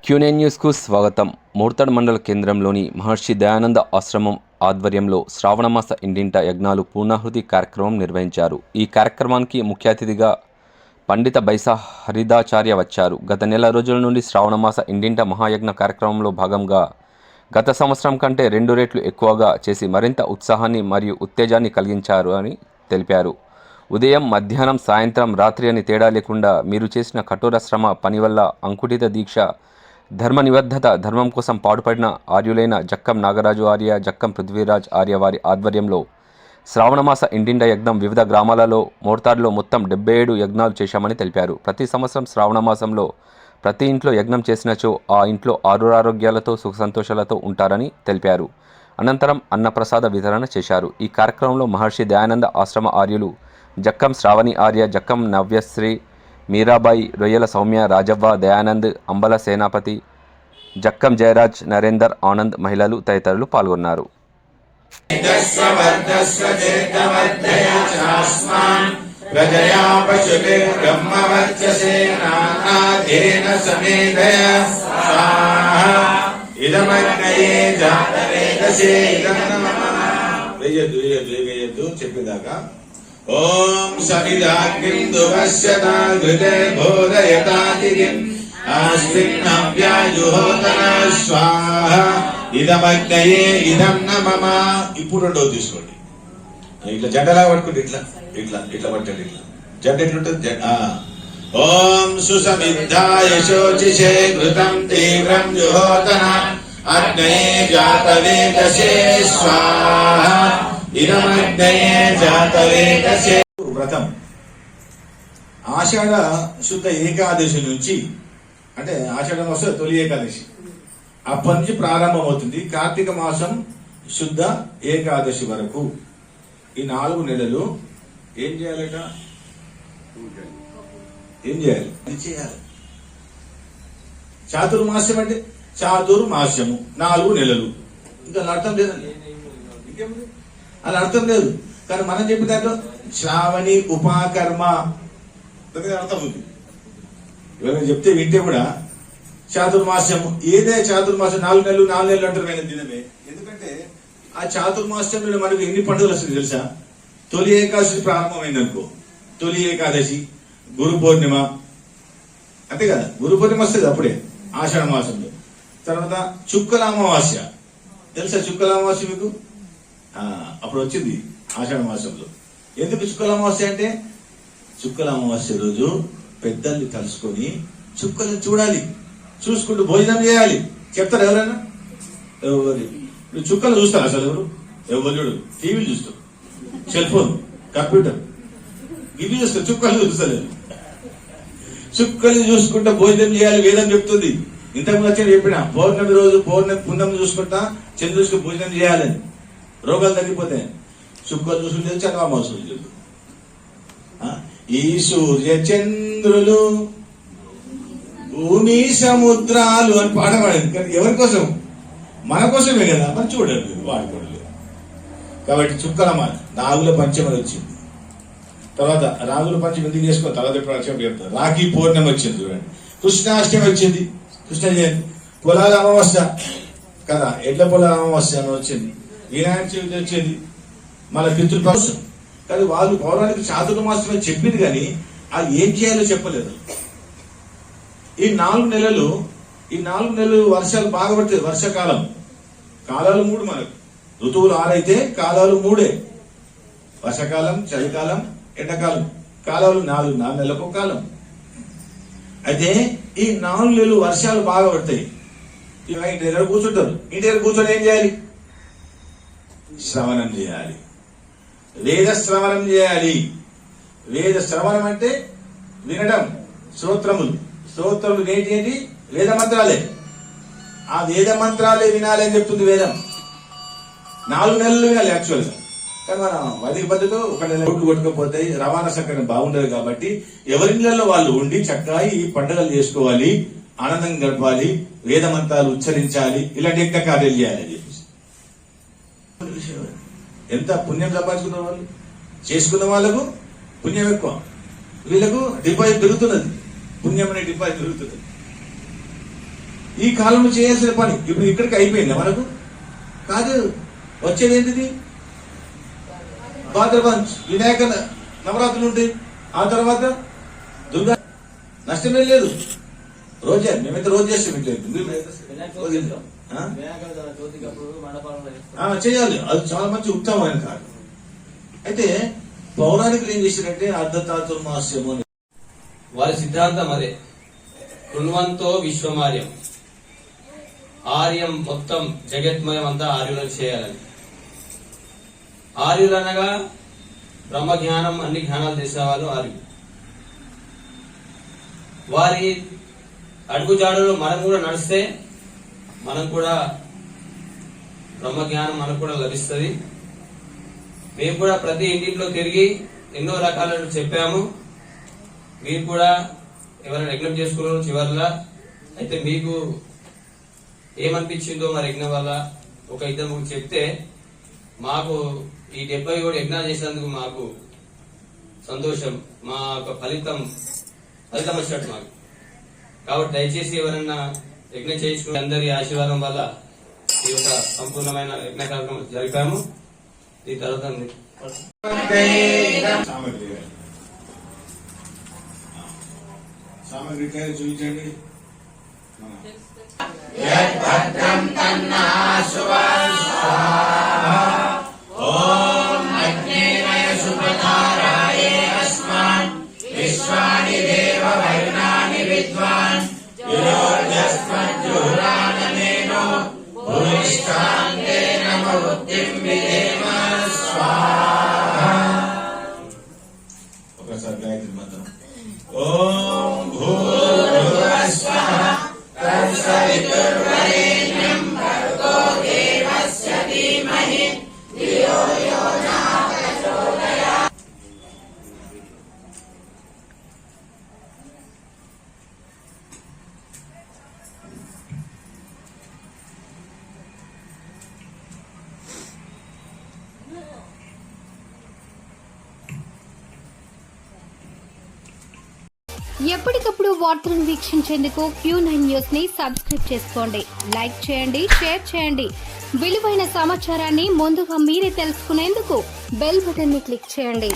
Quinine న్యూస్కు స్వాగతం. మోర్తాడ్ మండల కేంద్రంలోని మహర్షి దయానంద ఆశ్రమం ఆధ్వర్యంలో శ్రావణమాస ఇంటింట యజ్ఞాలు పూర్ణాహుతి కార్యక్రమం నిర్వహించారు. ఈ కార్యక్రమానికి ముఖ్య అతిథిగా పండిత బైసా హరిదాచార్య వచ్చారు. గత నెల రోజుల నుండి శ్రావణమాస ఇంటింట మహాయజ్ఞ కార్యక్రమంలో భాగంగా గత సంవత్సరం కంటే 2 రెట్లు ఎక్కువగా చేసి మరింత ఉత్సాహాన్ని మరియు ఉత్తేజాన్ని కలిగించారు అని తెలిపారు. ఉదయం, మధ్యాహ్నం, సాయంత్రం, రాత్రి అని తేడా లేకుండా మీరు చేసిన కఠోర శ్రమ, పని వల్ల అంకుఠిత దీక్ష, ధర్మ నిబద్ధత, ధర్మం కోసం పాటుపడిన ఆర్యులైన జక్కం నాగరాజు ఆర్య, జక్కం పృథ్వీరాజ్ ఆర్య వారి ఆధ్వర్యంలో శ్రావణమాస ఇంటింట యజ్ఞం వివిధ గ్రామాలలో మోర్తాడ్లో మొత్తం 77 యజ్ఞాలు చేశామని తెలిపారు. ప్రతి సంవత్సరం శ్రావణమాసంలో ప్రతి ఇంట్లో యజ్ఞం చేసినచో ఆ ఇంట్లో ఆరోగ్యాలతో సుఖ సంతోషాలతో ఉంటారని తెలిపారు. అనంతరం అన్నప్రసాద వితరణ చేశారు. ఈ కార్యక్రమంలో మహర్షి దయానంద ఆశ్రమ ఆర్యులు జక్కం శ్రావణి ఆర్య, జక్కం నవ్యశ్రీ, మీరాబాయి, రొయ్యల సౌమ్య, రాజవ్వ, దయానంద్, అంబల సేనాపతి, జక్కం జయరాజ్, నరేందర్, ఆనంద్ మహిళలు తదితరులు పాల్గొన్నారు. చెప్పేదాకా ఓం సవిదాగ్నిందువశ్యతా ఘృతే బోధయతాతిరిం ఆస్తిన్నవ్యాయుహోతనా స్వాహ ఇదమగ్నయే ఇదం నమః. ఇప్పుడు రెండో తీసుకోండి. ఇట్లా జంటలా పట్టుకోండి. ఇట్లా ఇట్లా ఇట్లా పట్టండి. ఇట్లా జంట ఎట్లుంటుంది? ఓం సుసమిద్ధాయ శోచిషే ఘృతం తీవ్రం జుహోతన అగ్నయే జాతవేదసే స్వాహ ఇదమగ్నయే జాతవేదసే. వ్రతం ఆషాఢ శుద్ధ ఏకాదశి నుంచి, అంటే ఆషాఢం వస్తే తొలి ఏకాదశి, అప్పటి నుంచి ప్రారంభం అవుతుంది. కార్తీక మాసం శుద్ధ ఏకాదశి వరకు ఈ 4 నెలలు ఏం చేయాలట? ఏం చేయాలి? అది చేయాలి. చాతుర్మాస్యం అంటే చాతుర్మాస్యము 4 నెలలు. ఇంకా అర్థం లేదండి, ఇంకేముంది? అలా అర్థం లేదు. కానీ మనం చెప్పిన దాంట్లో శ్రావణి ఉపాకర్మ అర్థం ఉంది. ఎవరైనా చెప్తే వింటే కూడా చాతుర్మాస్యము ఏదే చాతుర్మాసం 4 నెలలు అంటారు దినమే. ఎందుకంటే ఆ చాతుర్మాస్యంలో మనకు ఎన్ని పండుగలు వస్తుంది తెలుసా? తొలి ఏకాదశి ప్రారంభమైంది అనుకో, తొలి ఏకాదశి, గురు పౌర్ణిమ, అంతే కదా. గురు పౌర్ణిమ వస్తుంది అప్పుడే ఆషాఢ మాసంలో. తర్వాత చుక్కల అమావాస్య తెలుసా? చుక్కల అమావాస్య మీకు అప్పుడు వచ్చింది ఆషాఢ మాసంలో. ఎందుకు చుక్కల అమావాస్య అంటే, చుక్కల అమావాస్య రోజు పెద్దల్ని కలుసుకొని చుక్కలను చూడాలి, చూసుకుంటూ భోజనం చేయాలి. చెప్తారు ఎవరైనా? ఎవరు చుక్కలు చూస్తారు? అసలు ఎవరు చూడు. టీవీలు చూస్తారు, సెల్ ఫోన్, కంప్యూటర్, ఇవి చూస్తారు, చుక్కలు చూస్తారు. చుక్కలు చూసుకుంటా భోజనం చేయాలి వేదం చెప్తుంది. ఇంతకుముందు వచ్చి చెప్పిన పౌర్ణమి రోజు పుణ్యం చూసుకుంటా చంద్రుడికి భోజనం చేయాలని రోగాలు తగ్గిపోతాయి. చుక్కలు చూసుకుంటే చంద్రమాసం లేదు. ఈ సూర్య చంద్రులు భూమి సముద్రాలు అని పాట పాడింది. కానీ ఎవరి కోసం? మన కోసమే కదా. మనం చూడండి, వాడుకోవట్లేదు. కాబట్టి చుక్కల నాగుల పంచమని వచ్చింది. తర్వాత నాగుల పంచమి ఎందుకు చేసుకో, తర్వాత చెప్తారు. రాఖీ పౌర్ణమి వచ్చింది చూడండి. కృష్ణాష్టమి వచ్చింది, కృష్ణ జయంతి. పొలాల అమావాస్య కదా, ఎడ్ల పొలాల అమావాస్య అని వచ్చింది. వినాయక చవితి వచ్చింది. మన పితృపక్ష. కానీ వాళ్ళు పౌరాణిక చాతుర్మాసమే చెప్పింది, కానీ అది ఏం చేయాలో చెప్పలేదు. ఈ 4 నెలలు వర్షాలు బాగా పడుతుంది. వర్షాకాలం, కాలాలు 3 మనకు. ఋతువులు 6 అయితే కాలాలు 3. వర్షాకాలం, చలికాలం, ఎండాకాలం. కాలాలు 4 నెలలకు కాలం. అయితే ఈ 4 నెలలు వర్షాలు బాగా పడతాయి. ఇంటి దగ్గర కూర్చుంటారు. ఇంటి దగ్గర కూర్చొని ఏం చేయాలి? శ్రవణం చేయాలి, వేద శ్రవణం చేయాలి. వేద శ్రవణం అంటే వినడం. స్తోత్రములు నేటి వేద మంత్రాలే. ఆ వేద మంత్రాలే వినాలి అని చెప్తుంది వేదం. 4 నెలలు వినాలి యాక్చువల్గా. కానీ మన వైదిక పద్ధతిలో 1 నెల రోడ్లు కొట్టుకపోతాయి, రవాణా సౌకర్యం బాగుండదు. కాబట్టి ఎవరిళ్ళలో వాళ్ళు ఉండి చక్కగా ఈ పండుగలు చేసుకోవాలి, ఆనందంగా గడపాలి, వేద మంత్రాలు ఉచ్చరించాలి, ఇలాంటి యజ్ఞ కార్యాలు చేయాలని చెప్పేసి. ఎంత పుణ్యం సంపాదించుకున్న వాళ్ళు, చేసుకున్న వాళ్ళకు పుణ్యం ఎక్కువ, వీళ్ళకు డిపాజిట్ పెరుగుతున్నది. పుణ్యం అనే డిపాజిట్ పెరుగుతున్నది. ఈ కాలంలో చేయాల్సిన పని ఇప్పుడు ఇక్కడికి అయిపోయింది మనకు కాదు. వచ్చేది ఏంటిది? భాద్రపద వినాయక నవరాత్రులు ఉంటాయి. ఆ తర్వాత దుర్గా, నష్టమే లేదు. రోజే మేమైతే రోజు చేస్తాం. చేయాలి, అది చాలా మంచి ఉత్తమమైన కాదు. అయితే పౌరాణికులు ఏం చేశారంటే అర్ధతాతుర్మాస్యము అని వారి సిద్ధాంతం అదే. కృణ్వంతో విశ్వమార్యం, ఆర్యం మొత్తం జగత్మయం అంతా ఆర్యులకు చేయాలని. ఆర్యులు అనగా బ్రహ్మ జ్ఞానం అన్ని జ్ఞానాలు చేసిన వాళ్ళు ఆర్యులు. వారి అడుగుజాడలో మనం కూడా నడిస్తే మనం కూడా బ్రహ్మ జ్ఞానం మనకు కూడా లభిస్తుంది. మేము కూడా ప్రతి ఇంటింట్లో తిరిగి ఎన్నో రకాలను చెప్పాము. మీరు కూడా ఎవరైనా యజ్ఞం చేసుకున్నారు చివరిలా, అయితే మీకు ఏమనిపించిందో మరి యజ్ఞం వల్ల ఒక ఇద్దరు ముగ్గురు చెప్తే మాకు ఈ 77 యజ్ఞాలు చేసినందుకు మాకు సంతోషం, మా యొక్క ఫలితం వచ్చినట్టు మాకు. కాబట్టి దయచేసి ఎవరైనా యజ్ఞం చేయించుకుని అందరి ఆశీర్వాదం వల్ల ఈ యొక్క సంపూర్ణమైన యజ్ఞ కార్యక్రమం జరిపాము. ఈ తర్వాత సామగ్రి చూపించండి. విశ్వాని దేవ వైనాని విద్వాన్ యురోజస్మజ్జుహురానమేనో భూమిష్టాంతే నమ బుద్ధిం విదేమ స్వాహా. ఒకసారి గాయత్రి మంత్రం. ఓం భూర్భువస్వః తత్సవితుర్వరేణ్యం భర్గో దేవస్య ధీమహి ధియో యో నః ప్రచోదయాత్. ఎప్పటికప్పుడు వార్తలను వీక్షించేందుకు Q9 న్యూస్ ని సబ్స్క్రైబ్ చేసుకోండి, లైక్ చేయండి, షేర్ చేయండి. విలువైన సమాచారాన్ని ముందుగా మీరే తెలుసుకునేందుకు బెల్ బటన్ ని క్లిక్ చేయండి.